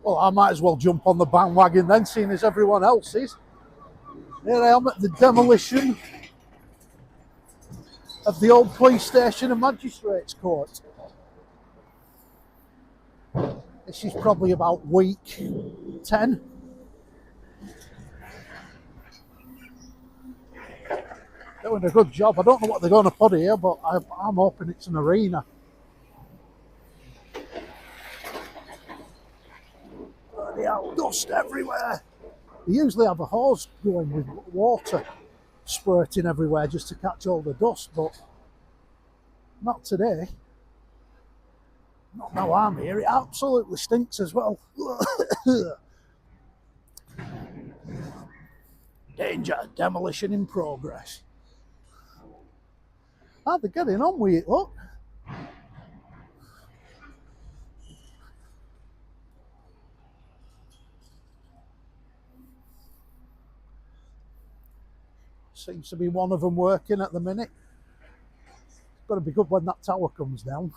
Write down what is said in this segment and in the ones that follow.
Well, I might as well jump on the bandwagon then, seeing as everyone else is. Here I am at the demolition of the old police station and magistrates court. This is probably about week 10. Doing a good job. I don't know what they're going to put here, but I'm hoping it's an arena. Bloody hell, dust everywhere. They usually have a hose going with water squirting everywhere just to catch all the dust, but not today. Not now I'm here. It absolutely stinks as well. Danger, demolition in progress. Ah, they're getting on with it, look. Seems to be one of them working at the minute. It's got to be good when that tower comes down.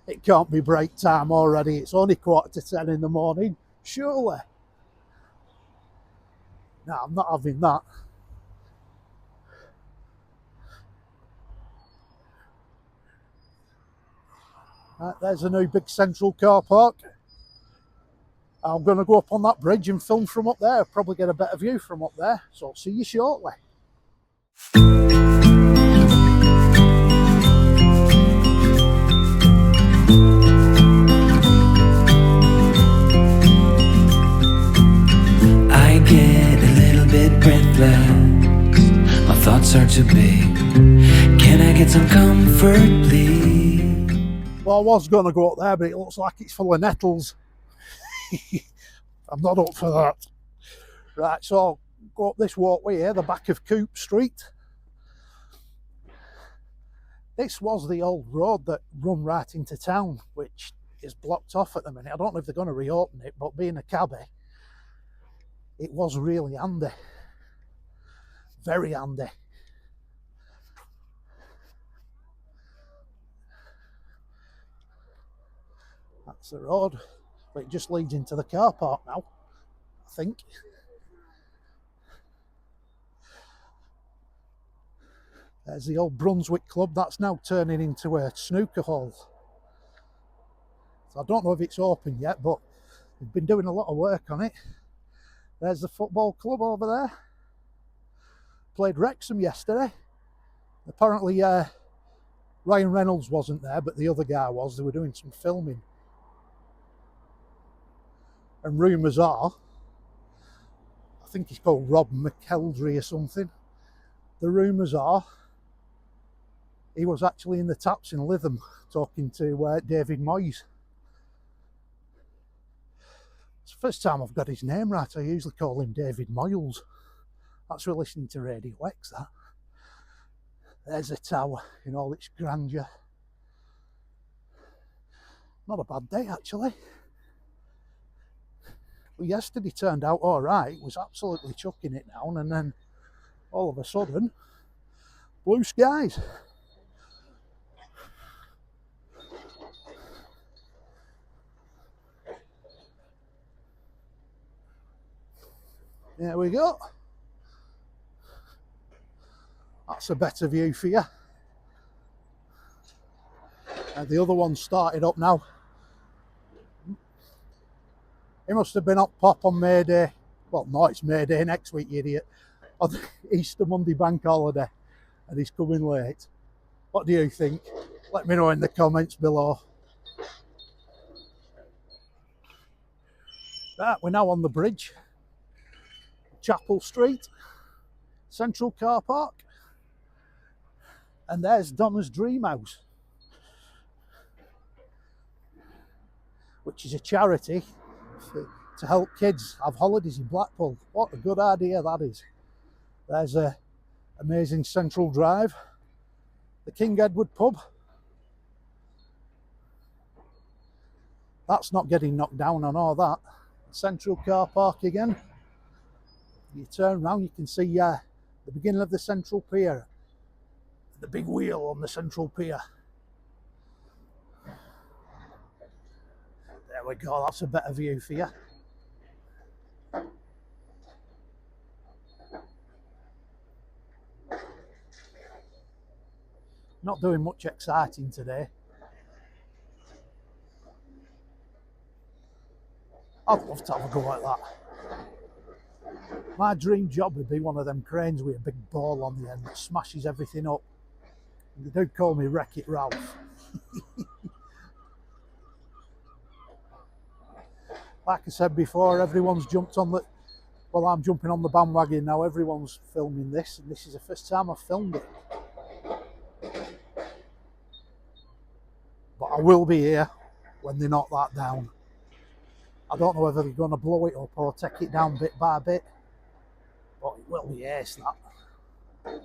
It can't be break time already. It's only 9:45 in the morning, surely. No, I'm not having that. Right, there's a new big central car park. I'm going to go up on that bridge and film from up there. Probably get a better view from up there. So I'll see you shortly. I get a little bit breathless. My thoughts are too big. Can I get some comfort, please? Well, I was going to go up there, but it looks like it's full of nettles. I'm not up for that. Right, so I'll go up this walkway here, the back of Coop Street. This was the old road that run right into town, which is blocked off at the minute. I don't know if they're going to reopen it, but being a cabbie, it was really handy. Very handy. That's the road. But it just leads into the car park now, I think. There's the old Brunswick Club. That's now turning into a snooker hall. So I don't know if it's open yet, but we've been doing a lot of work on it. There's the football club over there. Played Wrexham yesterday. Apparently Ryan Reynolds wasn't there, but the other guy was. They were doing some filming. And rumours are, I think he's called Rob McElderry or something. The rumours are he was actually in the taps in Lytham talking to David Moyes. It's the first time I've got his name right. I usually call him David Moyles. That's for listening to Radio X, that. There's a tower in all its grandeur. Not a bad day, actually. Well, yesterday turned out all right. It was absolutely chucking it down, and then all of a sudden, blue skies. There we go. That's a better view for you. And the other one started up now. He must have been up pop on May Day. Well, no, it's May Day next week, you idiot. On the Easter Monday bank holiday. And he's coming late. What do you think? Let me know in the comments below. Right, we're now on the bridge. Chapel Street. Central Car Park. And there's Donna's Dream House, which is a charity to help kids have holidays in Blackpool. What a good idea that is. There's a amazing Central Drive, the King Edward pub. That's not getting knocked down on all that. Central Car Park again. You turn around, you can see the beginning of the Central Pier, the big wheel on the Central Pier. There we go, that's a better view for you. Not doing much exciting today. I'd love to have a go at that. My dream job would be one of them cranes with a big ball on the end that smashes everything up. They do call me Wreck-It Ralph. Like I said before, everyone's jumped on the... Well, I'm jumping on the bandwagon now. Everyone's filming this, and this is the first time I've filmed it. But I will be here when they knock that down. I don't know whether they're going to blow it up or take it down bit by bit, but it will be ace, that.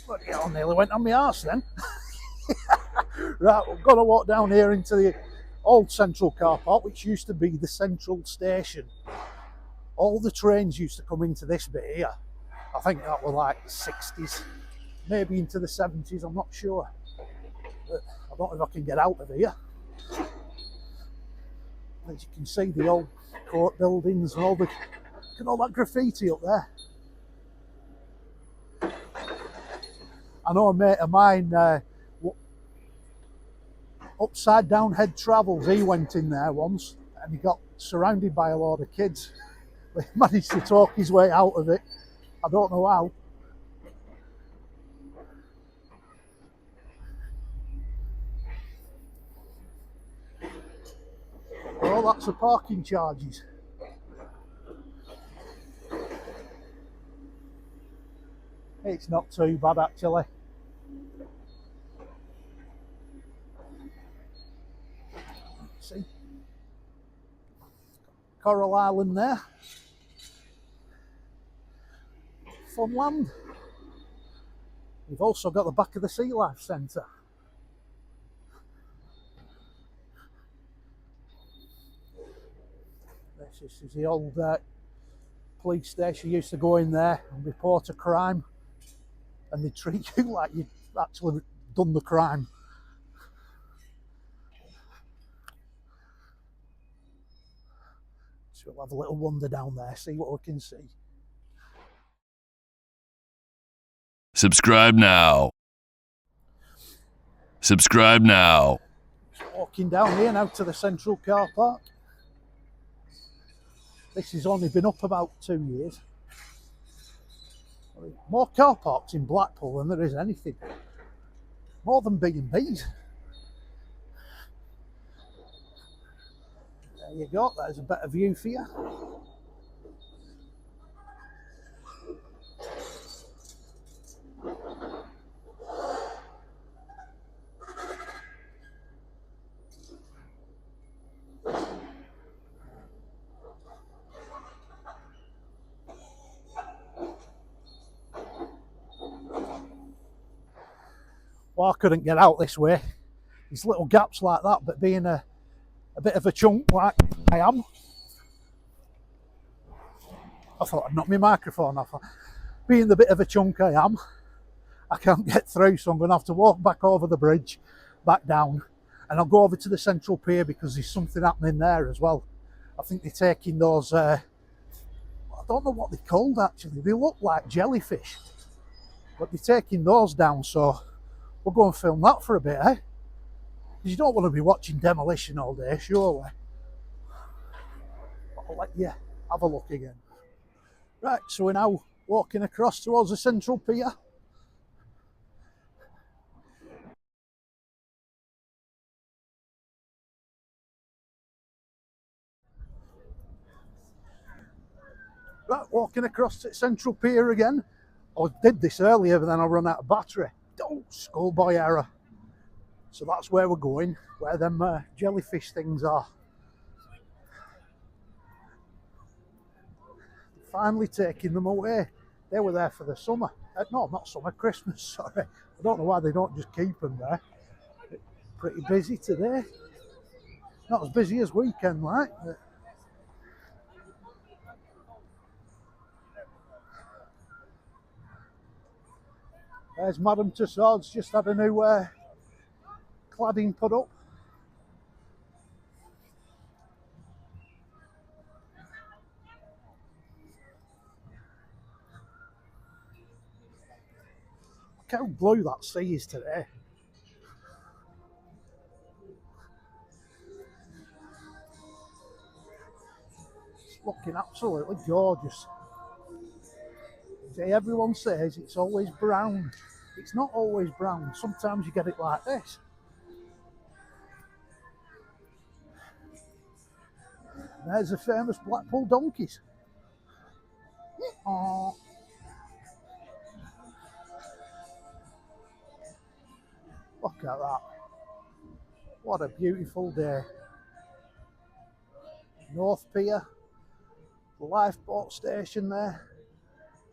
Bloody hell, nearly went on my arse then. Right, we've got to walk down here into the old central car park, which used to be the central station. All the trains used to come into this bit here. I think that were like the 60s, maybe into the 70s, I'm not sure. But I don't know if I can get out of here. As you can see, the old court buildings and all the... Look at all that graffiti up there. I know a mate of mine, Upside Down Head Travels, he went in there once and he got surrounded by a lot of kids. But he managed to talk his way out of it. I don't know how. Oh, that's the parking charges. It's not too bad actually. See? Coral Island there. Funland. We've also got the back of the Sea Life Centre. This is the old police station. You used to go in there and report a crime, and they treat you like you'd actually done the crime. So we'll have a little wander down there, see what we can see. Subscribe now. Subscribe now. Just walking down here now to the central car park. This has only been up about 2 years. More car parks in Blackpool than there is anything. More than B&Bs. There you go, there's a better view for you. Well, I couldn't get out this way. There's little gaps like that, but being a bit of a chunk like I am, I thought I'd knock my microphone off. Being the bit of a chunk I am, I can't get through, so I'm going to have to walk back over the bridge, back down, and I'll go over to the central pier because there's something happening there as well. I think they're taking those, I don't know what they're called actually, they look like jellyfish, but they're taking those down, so we'll go and film that for a bit, eh? Because you don't want to be watching Demolition all day, surely. But I'll let you have a look again. Right, so we're now walking across towards the central pier. Right, walking across the central pier again. I did this earlier, but then I run out of battery. Oh, schoolboy error. So that's where we're going, where them jellyfish things are. Finally taking them away. They were there for the summer. No, not summer, Christmas, sorry. I don't know why they don't just keep them there. Pretty busy today. Not as busy as weekend, like. But there's Madame Tussauds, just had a new cladding put up. Look how blue that sea is today. It's looking absolutely gorgeous. See, everyone says it's always brown. It's not always brown. Sometimes you get it like this. There's the famous Blackpool donkeys. Oh, look at that. What a beautiful day. North Pier, the lifeboat station there,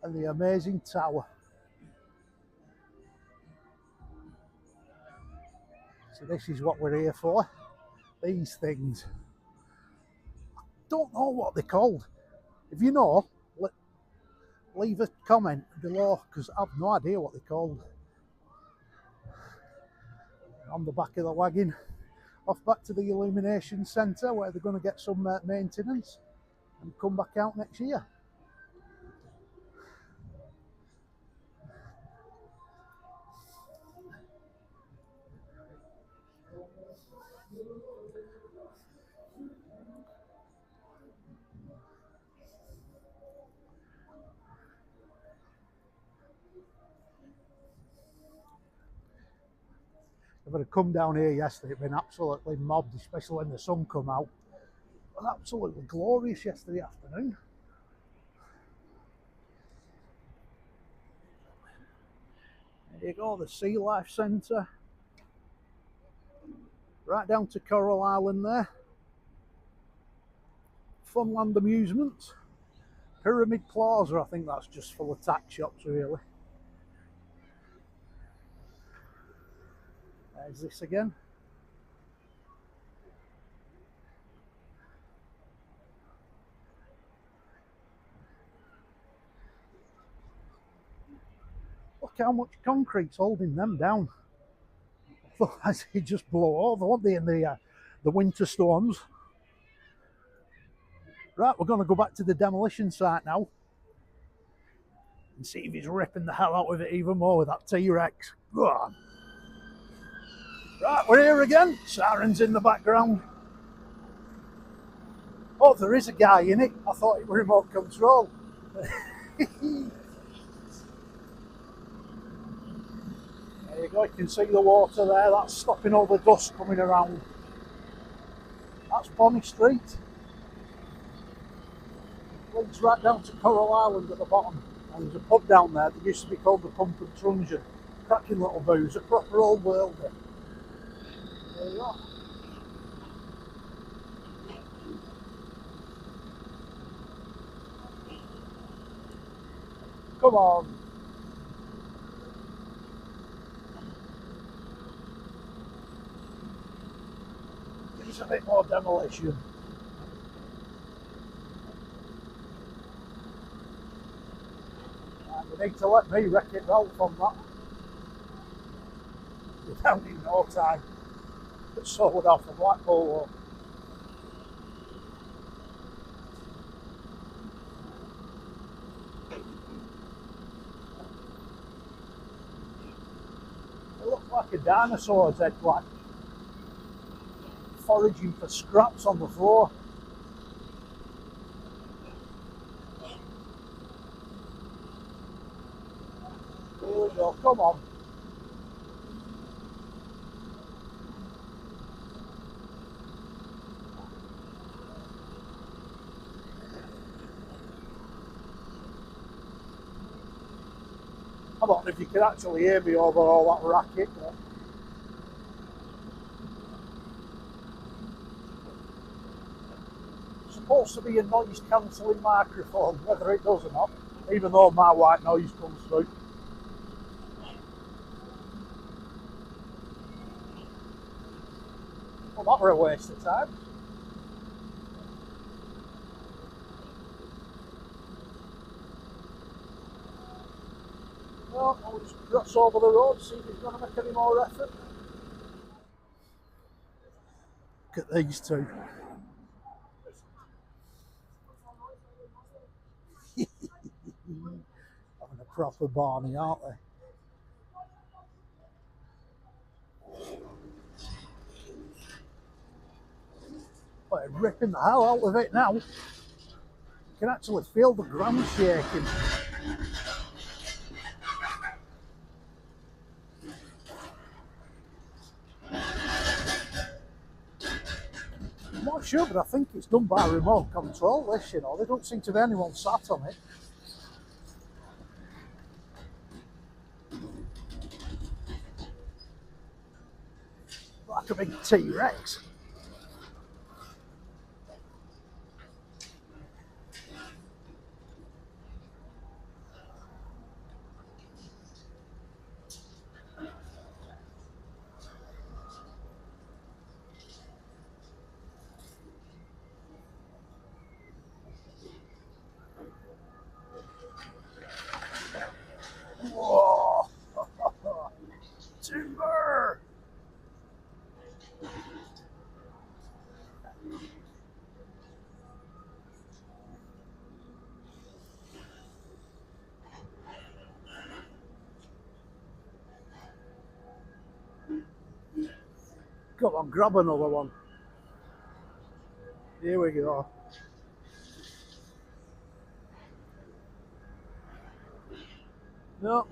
and the amazing tower. So this is what we're here for. These things. Don't know what they're called. If you know, leave a comment below, because I've no idea what they're called. On the back of the wagon, off back to the illumination centre where they're going to get some maintenance and come back out next year. If I'd have come down here yesterday, it'd been absolutely mobbed, especially when the sun come out. It was absolutely glorious yesterday afternoon. There you go, the Sea Life Centre. Right down to Coral Island there. Funland Amusements. Pyramid Plaza, I think that's just full of tax shops really. There's this again. Look how much concrete's holding them down. Otherwise they just blow over, won't they, in the winter storms. Right, we're going to go back to the demolition site now and see if he's ripping the hell out of it even more with that T-Rex. Right, we're here again. Sirens in the background. Oh, there is a guy in it. I thought it was remote control. There you go, you can see the water there. That's stopping all the dust coming around. That's Bonny Street. Leads right down to Coral Island at the bottom. And there's a pub down there that used to be called the Pump and Truncheon. Cracking little booze, a proper old worlder. There you go. Come on. Give us a bit more demolition. And you need to let me wreck it out from that. You're down in no time. It's sold off the Blackpool. It looks like a dinosaur's head, like foraging for scraps on the floor. Here we go, come on. I don't know if you can actually hear me over all that racket. It's supposed to be a noise cancelling microphone, whether it does or not, even though my white noise comes through. Well, that were a waste of time. Well, I'll just cross over the road, see if he's going to make any more effort. Look at these two. Having a proper Barney, aren't they? But they're ripping the hell out of it now. You can actually feel the ground shaking. I'm not sure, but I think it's done by remote control, this, you know. There don't seem to be anyone sat on it. Like a big T-Rex. Whoa! Timber! Come on, grab another one. Here we go. No.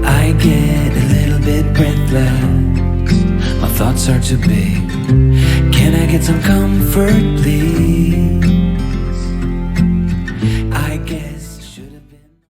I get a little bit breathless. My thoughts are too big. Can I get some comfort, please? I guess